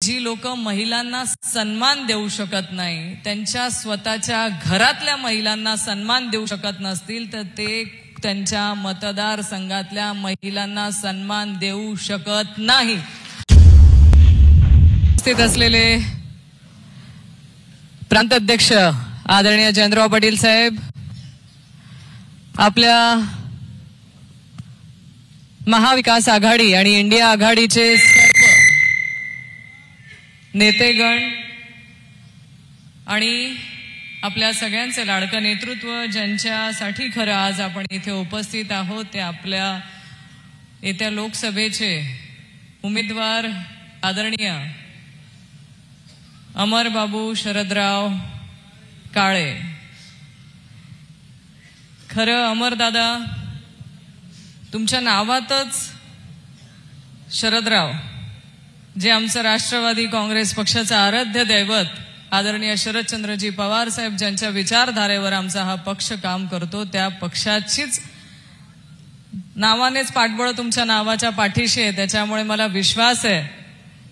जी लोक महिलांना सन्मान देऊ शकत नाही, त्यांच्या स्वतःच्या घरातल्या महिलांना सन्मान देऊ शकत नसतील, तर ते त्यांच्या मतदारसंघातल्या महिलांना सन्मान देऊ शकत नाही. उपस्थित असलेले प्रांत अध्यक्ष आदरणीय जयंतराव पाटील साहेब, आपल्या महाविकास आघाडी आणि इंडिया आघाडीचे सर्व नेतेगण आणि आपल्या सगळ्यांचे लाडकं नेतृत्व, ज्यांच्यासाठी खरं आज आपण इथे उपस्थित आहोत, ते आपल्या येत्या लोकसभेचे उमेदवार आदरणीय अमरबाबू शरदराव काळे. खरं अमरदादा, तुमच्या नावातच शरदराव, जे आमचं राष्ट्रवादी काँग्रेस पक्षाचं आराध्य दैवत आदरणीय शरदचंद्रजी पवार साहेब, ज्यांच्या विचारधारेवर आमचा हा पक्ष काम करतो, त्या पक्षाचीच नावानेच पाठबळ तुमच्या नावाच्या पाठीशी आहे. त्याच्यामुळे मला विश्वास आहे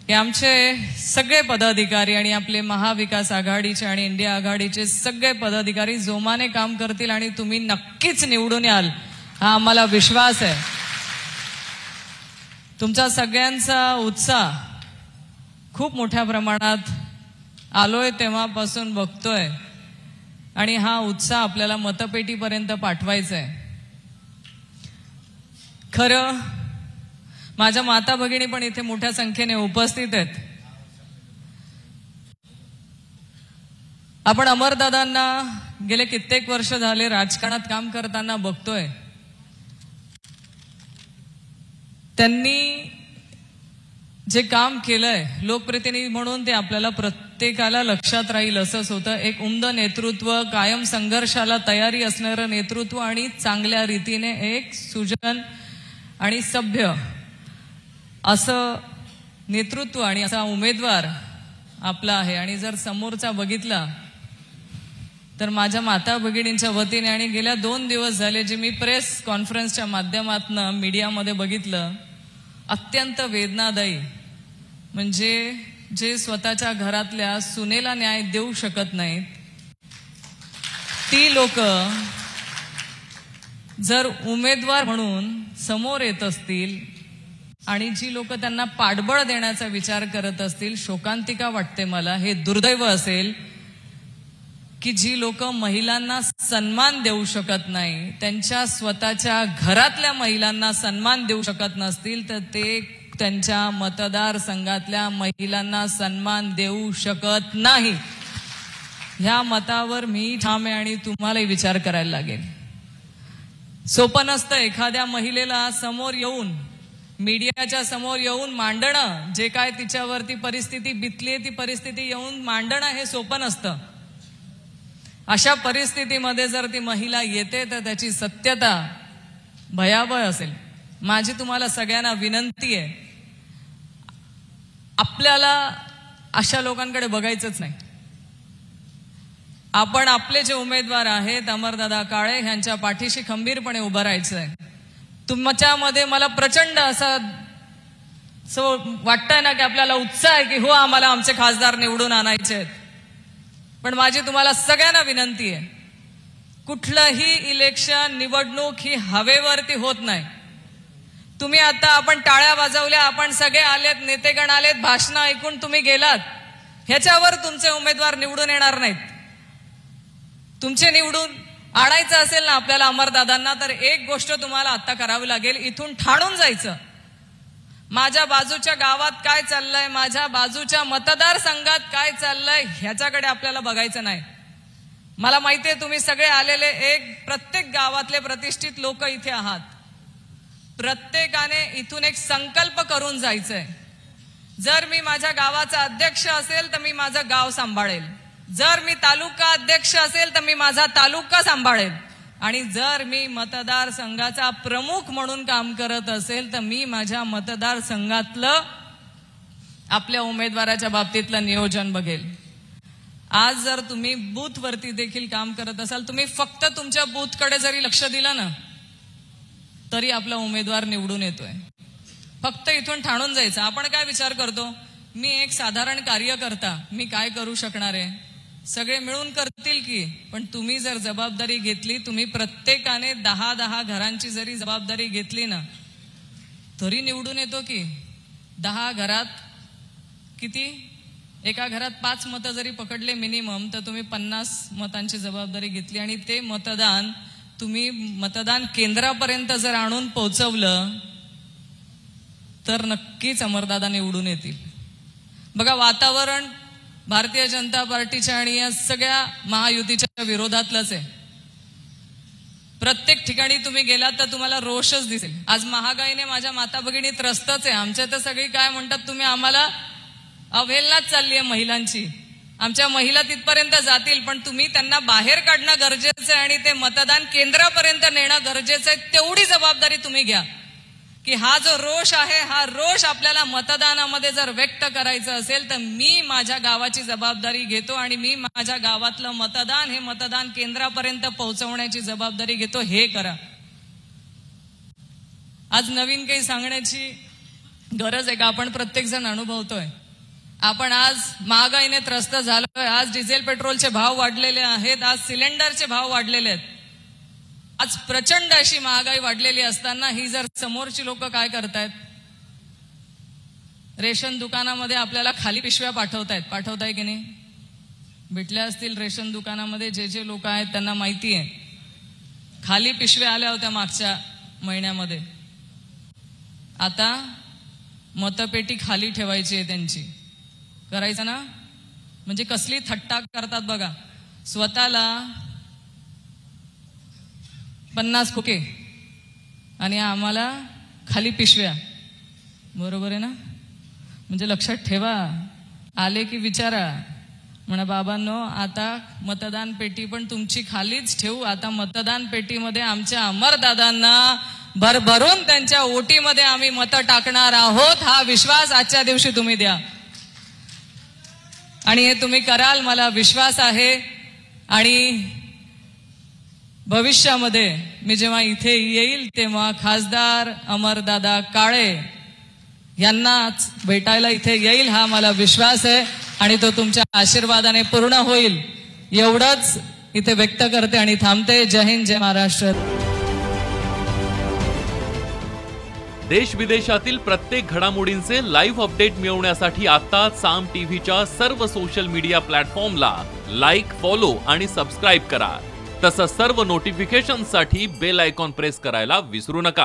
की आमचे सगळे पदाधिकारी आणि आपले महाविकास आघाडीचे आणि इंडिया आघाडीचे सगळे पदाधिकारी जोमाने काम करतील आणि तुम्ही नक्कीच निवडून याल, हा आम्हाला विश्वास आहे. तुमचा सगळ्यांचा उत्साह खूप मोठ्या प्रमाणात आलोय तेव्हापासून बघतोय आणि हा उत्साह आपल्याला मतपेटीपर्यंत पाठवायचा आहे. खरं माझ्या माता भगिनी पण इथे मोठ्या संख्येने उपस्थित आहेत. आपण अमरदादांना गेले कित्येक वर्ष झाले राजकारणात काम करताना बघतोय. त्यांनी जे काम केलंय लोकप्रतिनिधी म्हणून, ते आपल्याला प्रत्येकाला लक्षात राहील असंच होतं. एक उमद नेतृत्व, कायम संघर्षाला तयारी असणारं नेतृत्व आणि चांगल्या रीतीने एक सुजन आणि सभ्य असं नेतृत्व आणि असा उमेदवार आपला आहे. आणि जर समोरचा बघितला तर माझ्या माता भगिनींच्या वतीने आणि गेल्या 2 दिवस झाले जे मी प्रेस कॉन्फरन्सच्या माध्यमातून मीडियामध्ये बघितलं, अत्यंत वेदनादायी. म्हणजे जे स्वतःच्या घरातल्या सुनेला न्याय देऊ शकत नाहीत, ती लोक जर उमेदवार म्हणून समोर येत असतील आणि जी लोक त्यांना पाठबळ देण्याचा विचार करत असतील, शोकांतिका वाटते मला. हे दुर्दैव असेल की जी लोक महिलांना सन्मान देऊ शकत नाही, त्यांच्या स्वतःच्या घरातल्या महिलांना सन्मान देऊ शकत नसतील, तर ते त्यांच्या मतदारसंघातल्या महिलांना सन्मान देऊ शकत नाही. ह्या मतावर मी ठाम आहे आणि तुम्हालाही विचार करायला लागेल. सोपं नसतं एखाद्या महिलेला समोर येऊन, मीडियाच्या समोर येऊन मांडणं, जे काय तिच्यावरती परिस्थिती बितलीये ती परिस्थिती येऊन मांडणं हे सोपं नसतं. अशा परिस्थितीमध्ये जर ती महिला येते तर त्याची सत्यता भयावह असेल. माझी तुम्हाला सगळ्यांना विनंती आहे, आपल्याला अशा लोकांकडे बघायचंच नाही. आपण आपले जे उमेदवार आहेत अमरदादा काळे यांच्या पाठीशी खंबीरपणे उभं राहायचं आहे. तुमच्यामध्ये मला प्रचंड असं वाटतंय ना की आपल्याला उत्साह आहे की हो आम्हाला आमचे खासदार निवडून आणायचे आहेत. पण माझी तुम्हाला सगळ्यांना विनंती आहे, कुठलंही इलेक्शन, निवडणूक ही हवेवरती होत नाही. तुम्ही आता आपण टाळ्या वाजवल्या, आपण सगळे आलेत, नेतेगण आलेत, भाषणं ऐकून तुम्ही गेलात, ह्याच्यावर तुमचे उमेदवार निवडून येणार नाहीत. तुमचे निवडून आणायचं असेल ना आपल्याला अमरदादांना, तर एक गोष्ट तुम्हाला आता करावी लागेल, इथून ठाणून जायचं. माझ्या बाजूच्या गावात काय चाललंय, माझ्या बाजूच्या मतदारसंघात काय चाललंय, ह्याच्याकडे आपल्याला बघायचं नाही. मला माहितीये तुम्ही सगळे आलेले प्रत्येक गावातले प्रतिष्ठित लोक इथे आहात. प्रत्येकाने इथून एक संकल्प करून जायचंय. जर मी माझ्या गावाचा अध्यक्ष असेल तर मी माझं गाव सांभाळेल, जर मी तालुका अध्यक्ष असेल तर मी माझा तालुका सांभाळेल, आणि जर मी मतदारसंघाचा प्रमुख म्हणून काम करत असेल तर मी माझ्या मतदारसंघातलं आपल्या उमेदवाराच्या बाबतीतलं नियोजन बघेल. आज जर तुम्ही बूथवरती देखील काम करत असाल, तुम्ही फक्त तुमच्या बूथकडे जरी लक्ष दिलं ना तरी आपला उमेदवार निवडून येतोय. फक्त इथून ठाणून जायचं. आपण काय विचार करतो, मी एक साधारण कार्यकर्ता, मी काय करू शकणार आहे? सगळे मिळून करतील की, पण तुम्ही जर जबाबदारी घेतली, तुम्ही प्रत्येकाने 10-10 घरांची जरी जबाबदारी घेतली ना, तरी निवडून येतो की. 10 घरात किती? एका घरात 5 मतं जरी पकडले मिनिमम, तर तुम्ही 50 मतांची जबाबदारी घेतली आणि ते मतदान तुम्ही मतदान केंद्रापर्यंत जर आणून पोहोचवलं तर नक्कीच अमरदादा निवडून येतील. बघा, वातावरण भारतीय जनता पार्टीच्या आणि या सगळ्या महायुतीच्या विरोधातलंच आहे. प्रत्येक ठिकाणी तुम्ही गेलात तर तुम्हाला रोषच दिसेल. आज महागाईने माझ्या माता भगिनी त्रस्तच आहे. आमच्या तर सगळी काय म्हणतात, तुम्ही आम्हाला अवहेलनाच चालली आहे महिलांची. आमच्या महिला तिथपर्यंत जातील, पण तुम्ही त्यांना बाहेर काढणं गरजेचं आहे आणि ते मतदान केंद्रापर्यंत नेणं गरजेचं आहे. तेवढी जबाबदारी तुम्ही घ्या की हा जो रोष आहे, हा रोष आपल्याला मतदानामध्ये जर व्यक्त करायचा असेल तर मी माझ्या गावाची जबाबदारी घेतो आणि मी माझ्या गावातलं मतदान हे मतदान केंद्रापर्यंत पोहोचवण्याची जबाबदारी घेतो. हे करा. आज नवीन काही सांगण्याची गरज आहे का? आपण प्रत्येक जण अनुभवतोय. आपण आज महागाईने त्रस्त झालोय. आज डिझेल पेट्रोलचे भाव वाढलेले आहेत. आज सिलेंडरचे भाव वाढलेले आहेत. आज प्रचंड अशी महागाई वाढलेली असताना ही जर समोरची लोक काय करतायत, रेशन दुकानामध्ये आपल्याला खाली पिशव्या पाठवताय की नाही? भेटल्या असतील रेशन दुकानामध्ये जे लोक आहेत त्यांना माहिती आहे. खाली पिशव्या आल्या होत्या मागच्या महिन्यामध्ये. आता मतपेटी खाली ठेवायची आहे त्यांची. करायचं ना? म्हणजे कसली थट्टा करतात बघा. स्वतःला 50 खोके आणि आम्हाला खाली पिशव्या. बरोबर आहे ना? म्हणजे लक्षात ठेवा, आले की विचारा, म्हणा बाबांनो आता मतदान पेटी पण तुमची खालीच ठेवू. आता मतदान पेटीमध्ये आमच्या अमरदादांना भरभरून त्यांच्या ओटीमध्ये आम्ही मतं टाकणार आहोत. हा विश्वास आजच्या दिवशी तुम्ही द्या आणि हे तुम्ही कराल, मला विश्वास आहे. आणि भविष्यामध्ये मी जेव्हा इथे येईल तेव्हा खासदार अमरदादा काळे यांनाच भेटायला इथे येईल, हा मला विश्वास आहे आणि तो तुमच्या आशीर्वादाने पूर्ण होईल. एवढंच इथे व्यक्त करते आणि थांबते. जय हिंद, जय महाराष्ट्र. देश विदेशातील प्रत्येक घडामोडींचे लाईव्ह अपडेट मिळवण्यासाठी आता साम टीव्हीच्या सर्व सोशल मीडिया प्लॅटफॉर्मला लाईक, फॉलो आणि सबस्क्राईब करा. तसंच सर्व नोटिफिकेशनसाठी बेल आयकॉन प्रेस करायला विसरू नका.